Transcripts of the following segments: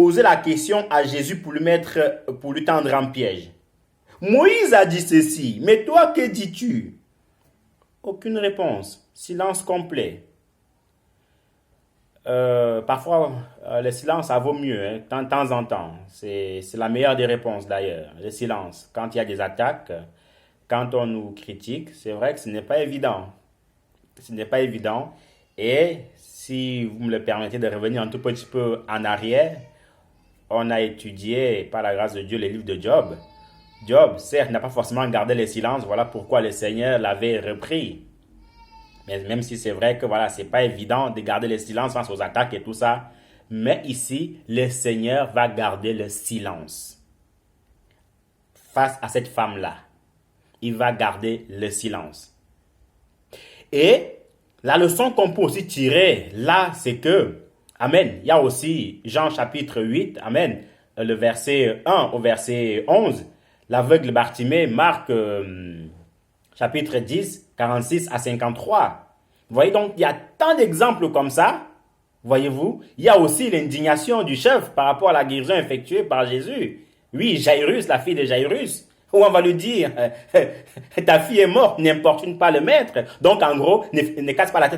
poser la question à Jésus pour lui tendre un piège. Moïse a dit ceci, mais toi, que dis-tu? Aucune réponse. Silence complet. Parfois, le silence, ça vaut mieux, hein, de temps en temps. C'est la meilleure des réponses d'ailleurs, le silence. Quand il y a des attaques, quand on nous critique, c'est vrai que ce n'est pas évident. Ce n'est pas évident. Et si vous me le permettez de revenir un tout petit peu en arrière, on a étudié, par la grâce de Dieu, les livres de Job. Job, certes, n'a pas forcément gardé le silence, voilà pourquoi le Seigneur l'avait repris. Mais même si c'est vrai que voilà, c'est pas évident de garder le silence face aux attaques et tout ça, mais ici, le Seigneur va garder le silence face à cette femme-là. Il va garder le silence. Et la leçon qu'on peut aussi tirer là, c'est que, amen, il y a aussi Jean chapitre 8, amen, le verset 1 au verset 11, l'aveugle Bartimée, Marc chapitre 10, 46 à 53. Vous voyez donc, il y a tant d'exemples comme ça, voyez-vous. Il y a aussi l'indignation du chef par rapport à la guérison effectuée par Jésus. Oui, Jairus, la fille de Jairus, où on va lui dire, ta fille est morte, n'importune pas le maître. Donc en gros, ne casse pas la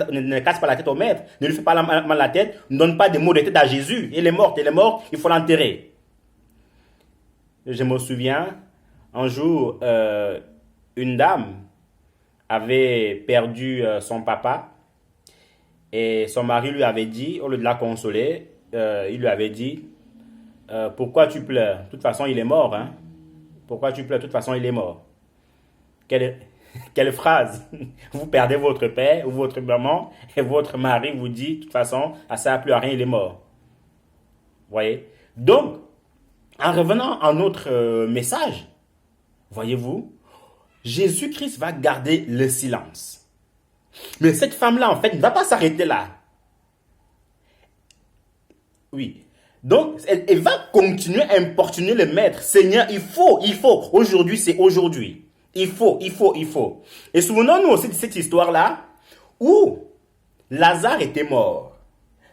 tête au maître, ne lui fais pas mal la tête, ne donne pas des mots de tête à Jésus. Elle est morte, il faut l'enterrer. Je me souviens, un jour, une dame avait perdu son papa et son mari lui avait dit, au lieu de la consoler, il lui avait dit, pourquoi tu pleures? De toute façon, il est mort, hein? Pourquoi tu pleures? De toute façon, il est mort. Quelle phrase! Vous perdez votre père ou votre maman et votre mari vous dit, de toute façon, ça ne sert plus à rien, il est mort. Vous voyez? Donc, en revenant à notre message, voyez-vous, Jésus-Christ va garder le silence. Mais cette femme-là, en fait, ne va pas s'arrêter là. Oui. Donc, elle va continuer à importuner le maître. Seigneur, il faut. Aujourd'hui, c'est aujourd'hui. Il faut. Et souvenons-nous aussi de cette histoire-là où Lazare était mort.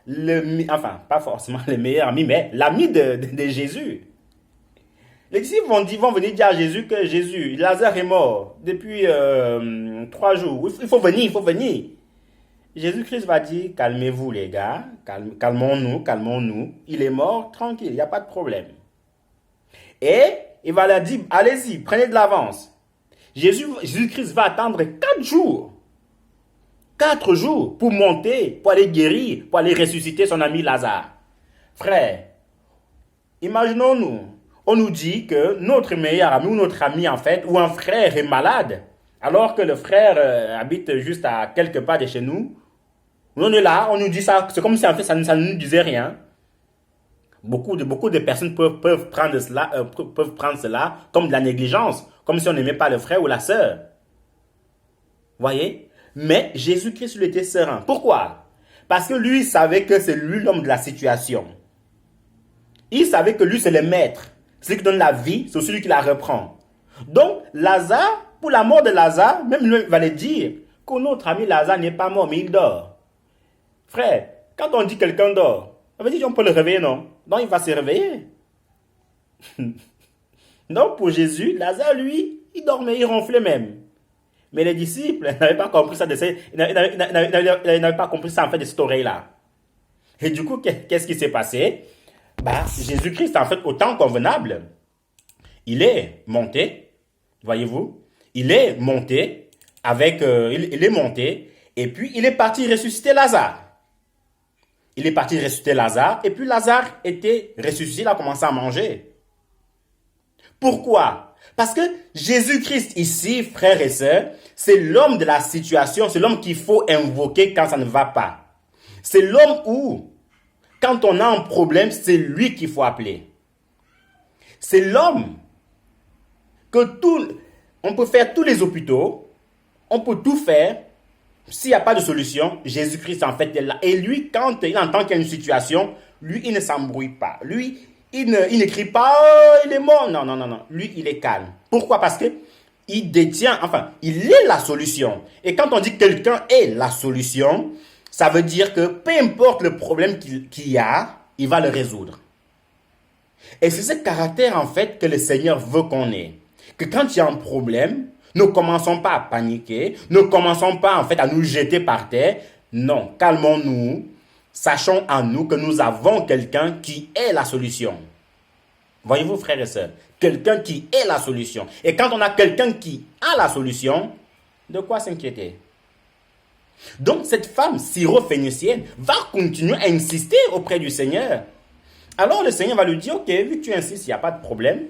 Enfin, pas forcément le meilleur ami, mais l'ami de Jésus. Les disciples vont venir dire à Jésus que Jésus, Lazare est mort depuis 3 jours. Il faut venir. Jésus-Christ va dire, calmez-vous les gars, calmons-nous. Il est mort, tranquille, il n'y a pas de problème. Et il va leur dire, allez-y, prenez de l'avance. Jésus-Christ va attendre 4 jours. 4 jours pour monter, pour aller guérir, pour aller ressusciter son ami Lazare. Frère, imaginons-nous, on nous dit que notre meilleur ami ou notre ami en fait, ou un frère est malade, alors que le frère habite juste à quelques pas de chez nous. On est là, on nous dit ça, c'est comme si en fait ça ne nous disait rien. Beaucoup de personnes peuvent prendre cela comme de la négligence, comme si on n'aimait pas le frère ou la sœur. Voyez? Mais Jésus-Christ lui était serein. Pourquoi? Parce que lui savait que c'est lui l'homme de la situation. Il savait que lui c'est le maître. Celui qui donne la vie, c'est celui qui la reprend. Donc, Lazare, pour la mort de Lazare, même lui va le dire que notre ami Lazare n'est pas mort, mais il dort. Frère, quand on dit quelqu'un dort, ça veut dire qu'on peut le réveiller, non? Donc, il va se réveiller. Donc, pour Jésus, Lazare, lui, il dormait, il ronflait même. Mais les disciples n'avaient pas compris ça, ils n'avaient pas compris ça en fait de cette oreille-là. Et du coup, qu'est-ce qui s'est passé? Jésus-Christ, en fait, au temps convenable, il est monté, voyez-vous, il est monté, et puis il est parti ressusciter Lazare. Et puis Lazare était ressuscité, il a commencé à manger. Pourquoi? Parce que Jésus-Christ ici, frères et sœurs, c'est l'homme de la situation, c'est l'homme qu'il faut invoquer quand ça ne va pas. C'est l'homme où, quand on a un problème, c'est lui qu'il faut appeler. C'est l'homme on peut faire tous les hôpitaux, on peut tout faire. S'il n'y a pas de solution, Jésus-Christ en fait est là. Et lui, quand il entend qu'il y a une situation, lui, il ne s'embrouille pas. Lui, il ne crie pas, oh, il est mort. Non. Lui, il est calme. Pourquoi? Parce que il est la solution. Et quand on dit que quelqu'un est la solution, ça veut dire que peu importe le problème qu'il y a, il va le résoudre. Et c'est ce caractère, en fait, que le Seigneur veut qu'on ait. Que quand il y a un problème, ne commençons pas à paniquer, ne commençons pas, en fait, à nous jeter par terre. Non, calmons-nous, sachons en nous que nous avons quelqu'un qui est la solution. Voyez-vous, frères et sœurs, quelqu'un qui est la solution. Et quand on a quelqu'un qui a la solution, de quoi s'inquiéter? Donc, cette femme syro-phénicienne va continuer à insister auprès du Seigneur. Alors, le Seigneur va lui dire, ok, vu que tu insistes, il n'y a pas de problème.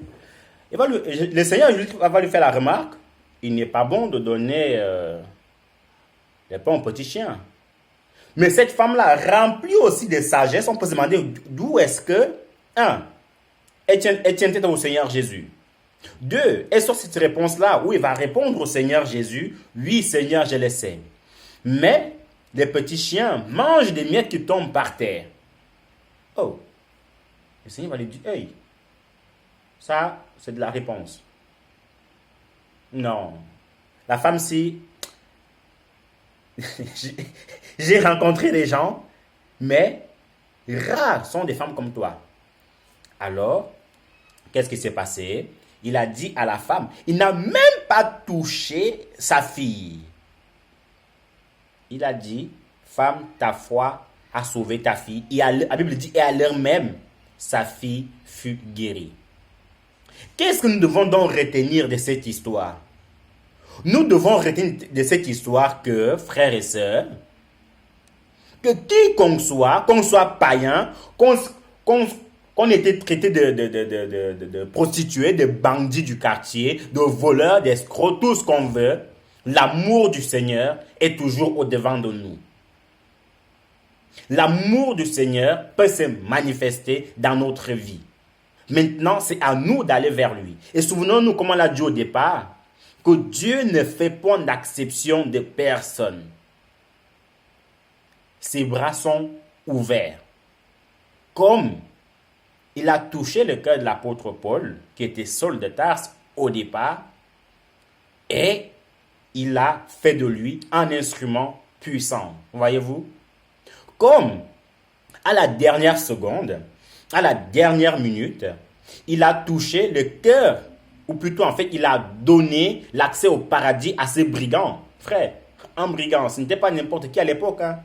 Le Seigneur va lui faire la remarque, il n'est pas bon de donner les pains aux petits chiens. Mais cette femme-là, remplie aussi de sagesse, on peut se demander d'où est-ce que, elle tient tête au Seigneur Jésus. 2, elle sort cette réponse-là où il va répondre au Seigneur Jésus, oui Seigneur, je le sais. Mais les petits chiens mangent des miettes qui tombent par terre. Oh, le Seigneur va lui dire, hey, ça, c'est de la réponse. Non. La femme, si, j'ai rencontré des gens, mais rares sont des femmes comme toi. Alors, qu'est-ce qui s'est passé? Il a dit à la femme, il n'a même pas touché sa fille. Il a dit, femme, ta foi a sauvé ta fille. Et la Bible dit, et à l'heure même, sa fille fut guérie. Qu'est-ce que nous devons donc retenir de cette histoire? Nous devons retenir de cette histoire que, frères et sœurs, que quiconque soit, qu'on soit païen, qu'on était traité de prostituées, de bandits du quartier, de voleurs, d'escrocs, tout ce qu'on veut, l'amour du Seigneur est toujours au-devant de nous. L'amour du Seigneur peut se manifester dans notre vie. Maintenant, c'est à nous d'aller vers lui. Et souvenons-nous, comme on l'a dit au départ, que Dieu ne fait point d'acception de personne. Ses bras sont ouverts. Comme il a touché le cœur de l'apôtre Paul, qui était Saul de Tarse au départ, et il a fait de lui un instrument puissant. Voyez-vous? Comme à la dernière seconde, à la dernière minute, il a touché le cœur, ou plutôt en fait, il a donné l'accès au paradis à ces brigands. Frère, un brigand, ce n'était pas n'importe qui à l'époque. Hein.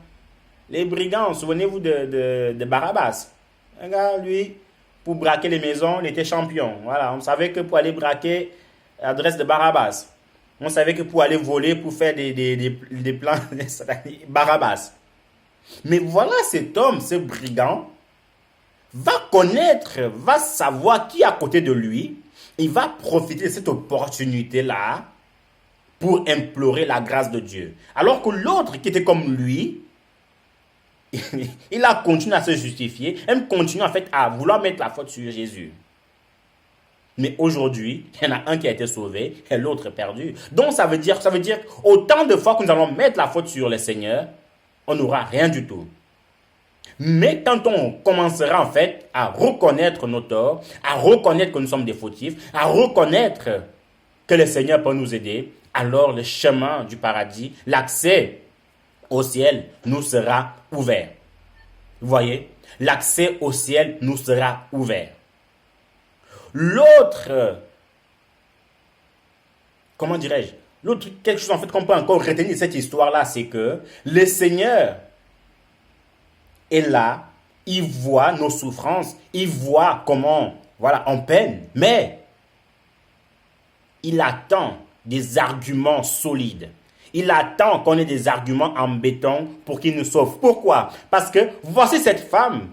Les brigands, souvenez-vous de Barabbas. Un gars, lui, pour braquer les maisons, il était champion. Voilà, on savait que pour aller braquer l'adresse de Barabbas, on savait que pour aller voler, pour faire des plans, Barabbas. Mais voilà cet homme, ce brigand, va connaître, va savoir qui est à côté de lui. Il va profiter de cette opportunité-là pour implorer la grâce de Dieu. Alors que l'autre qui était comme lui, il a continué à se justifier, même continue en fait à vouloir mettre la faute sur Jésus. Mais aujourd'hui, il y en a un qui a été sauvé et l'autre perdu. Donc ça veut dire autant de fois que nous allons mettre la faute sur le Seigneur, on n'aura rien du tout. Mais quand on commencera en fait à reconnaître nos torts, à reconnaître que nous sommes des fautifs, à reconnaître que le Seigneur peut nous aider, alors le chemin du paradis, l'accès au ciel nous sera ouvert. Vous voyez? L'accès au ciel nous sera ouvert. L'autre, comment dirais-je? L'autre, quelque chose en fait qu'on peut encore retenir de cette histoire-là, c'est que le Seigneur est là, il voit nos souffrances, il voit comment, voilà, on peine, mais il attend des arguments solides. Il attend qu'on ait des arguments en béton pour qu'il nous sauve. Pourquoi? Parce que voici cette femme.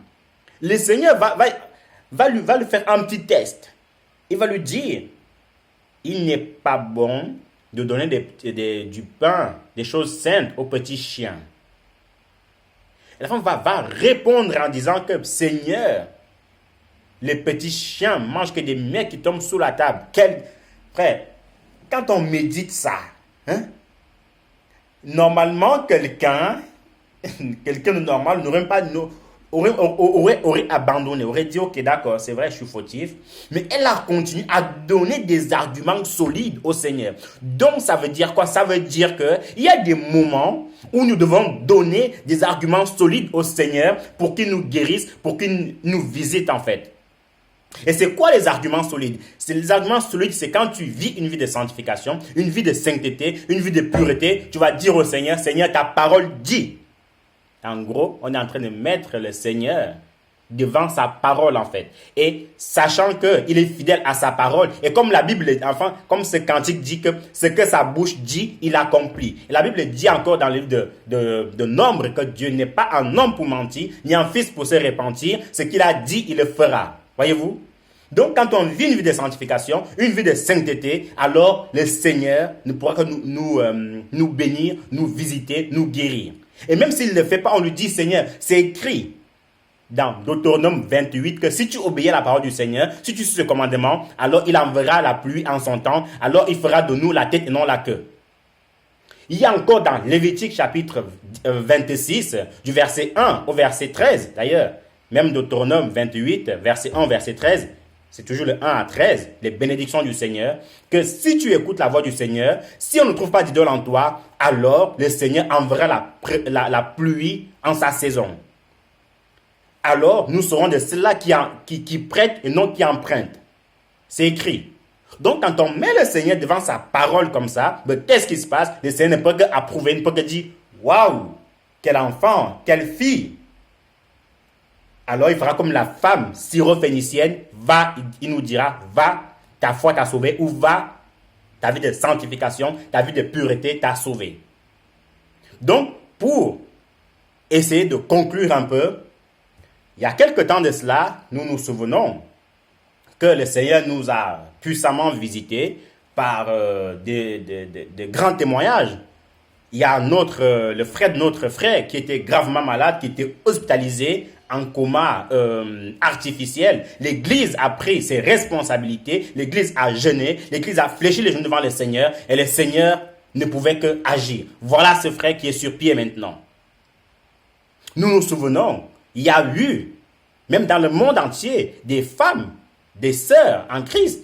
Le Seigneur va lui faire un petit test. Il va lui dire, il n'est pas bon de donner du pain, des choses saintes aux petits chiens. Et la femme va répondre en disant que, Seigneur, les petits chiens mangent que des miettes qui tombent sous la table. Frère, quand on médite ça, hein, normalement, quelqu'un de normal n'aurait pas... aurait abandonné, aurait dit, ok, d'accord, c'est vrai, je suis fautif. Mais elle a continué à donner des arguments solides au Seigneur. Donc, ça veut dire quoi? Ça veut dire qu'il y a des moments où nous devons donner des arguments solides au Seigneur pour qu'il nous guérisse, pour qu'il nous visite en fait. Et c'est quoi les arguments solides? Les arguments solides, c'est quand tu vis une vie de sanctification, une vie de sainteté, une vie de pureté, tu vas dire au Seigneur, Seigneur, ta parole dit. En gros, on est en train de mettre le Seigneur devant sa parole en fait. Et sachant qu'il est fidèle à sa parole. Et comme la Bible, enfin, comme ce cantique dit que ce que sa bouche dit, il accomplit. Et la Bible dit encore dans le livre de Nombre que Dieu n'est pas un homme pour mentir, ni un fils pour se repentir. Ce qu'il a dit, il le fera. Voyez-vous? Donc, quand on vit une vie de sanctification, une vie de sainteté, alors le Seigneur ne pourra que nous bénir, nous visiter, nous guérir. Et même s'il ne le fait pas, on lui dit, Seigneur, c'est écrit dans Deutéronome 28 que si tu obéis à la parole du Seigneur, si tu suis ce commandement, alors il enverra la pluie en son temps, alors il fera de nous la tête et non la queue. Il y a encore dans Lévitique chapitre 26, du verset 1 au verset 13, d'ailleurs, même Deutéronome 28, verset 1, verset 13, c'est toujours le 1 à 13, les bénédictions du Seigneur, que si tu écoutes la voix du Seigneur, si on ne trouve pas d'idole en toi, alors le Seigneur enverra la pluie en sa saison. Alors nous serons de ceux-là qui prêtent et non qui empruntent. C'est écrit. Donc quand on met le Seigneur devant sa parole comme ça, ben, qu'est-ce qui se passe? Le Seigneur ne peut qu'approuver, ne peut que dire, waouh, quel enfant, quelle fille. Alors il fera comme la femme syrophénicienne, va, il nous dira, va, ta foi t'a sauvé, ou va, ta vie de sanctification, ta vie de pureté t'a sauvé. Donc, pour essayer de conclure un peu, il y a quelque temps de cela, nous nous souvenons que le Seigneur nous a puissamment visités par de grands témoignages. Il y a le frère de notre frère qui était gravement malade, qui était hospitalisé en coma artificiel. L'Église a pris ses responsabilités, l'Église a jeûné, l'Église a fléchi les genoux devant le Seigneur et le Seigneur ne pouvait que agir. Voilà ce frère qui est sur pied maintenant. Nous nous souvenons, il y a eu, même dans le monde entier, des femmes, des sœurs en Christ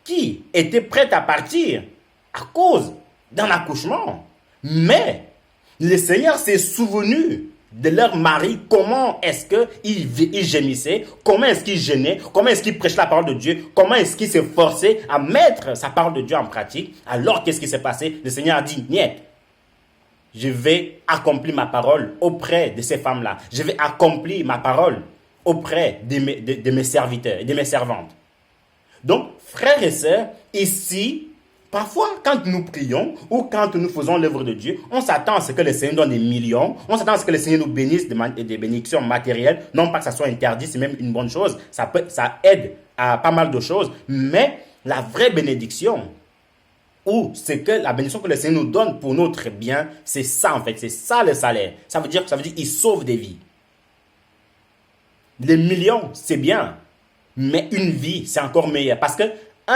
qui étaient prêtes à partir à cause d'un accouchement. Mais le Seigneur s'est souvenu de leur mari, comment est-ce qu'ils gémissaient, comment est-ce qu'ils gênaient, comment est-ce qu'ils prêchaient la parole de Dieu, comment est-ce qu'ils se forçaient à mettre sa parole de Dieu en pratique. Alors qu'est-ce qui s'est passé? Le Seigneur a dit, niet, je vais accomplir ma parole auprès de ces femmes-là. Je vais accomplir ma parole auprès de mes serviteurs et de mes servantes. Donc, frères et sœurs, ici, parfois, quand nous prions ou quand nous faisons l'œuvre de Dieu, on s'attend à ce que le Seigneur donne des millions, on s'attend à ce que le Seigneur nous bénisse des bénédictions matérielles, non pas que ça soit interdit, c'est même une bonne chose, ça aide à pas mal de choses, mais la vraie bénédiction, ou c'est que la bénédiction que le Seigneur nous donne pour notre bien, c'est ça en fait, c'est ça le salaire. Ça veut dire qu'il sauve des vies. Les millions, c'est bien, mais une vie, c'est encore meilleur. Parce que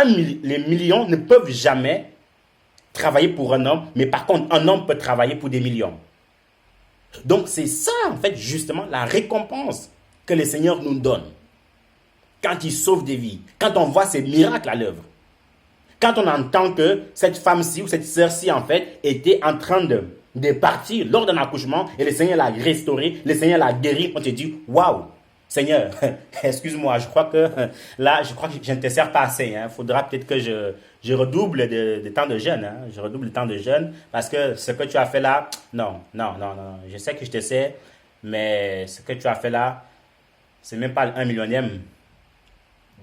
les millions ne peuvent jamais travailler pour un homme, mais par contre, un homme peut travailler pour des millions. Donc, c'est ça, en fait, justement, la récompense que le Seigneur nous donne. Quand il sauve des vies, quand on voit ces miracles à l'œuvre. Quand on entend que cette femme-ci ou cette sœur-ci, en fait, était en train de partir lors d'un accouchement et le Seigneur l'a restauré, le Seigneur l'a guéri, on te dit, waouh! Seigneur, excuse-moi, je crois que je ne te sers pas assez. Il faudra peut-être que je redouble de temps de jeûne. Je redouble le temps de jeûne parce que ce que tu as fait là, non. Je sais que je te sers, mais ce que tu as fait là, c'est même pas un millionième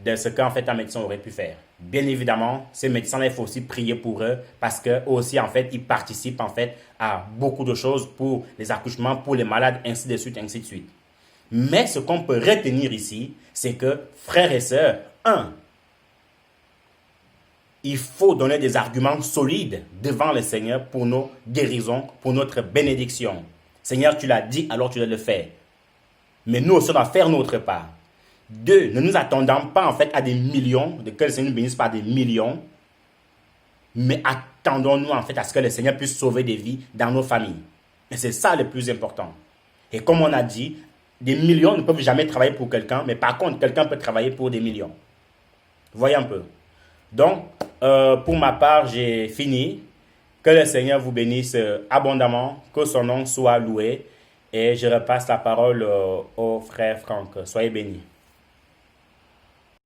de ce qu'en fait un médecin aurait pu faire. Bien évidemment, ces médecins-là, il faut aussi prier pour eux parce que aussi en fait, ils participent en fait à beaucoup de choses pour les accouchements, pour les malades, ainsi de suite, ainsi de suite. Mais ce qu'on peut retenir ici, c'est que, frères et sœurs, il faut donner des arguments solides devant le Seigneur pour nos guérisons, pour notre bénédiction. Seigneur, tu l'as dit, alors tu dois le faire. Mais nous aussi, on doit faire notre part. 2, ne nous attendons pas en fait à des millions, que le Seigneur nous bénisse par des millions, mais attendons-nous en fait à ce que le Seigneur puisse sauver des vies dans nos familles. Et c'est ça le plus important. Et comme on a dit, des millions ne peuvent jamais travailler pour quelqu'un, mais par contre, quelqu'un peut travailler pour des millions. Voyez un peu. Donc, pour ma part, j'ai fini. Que le Seigneur vous bénisse abondamment, que son nom soit loué. Et je repasse la parole au frère Franck. Soyez bénis.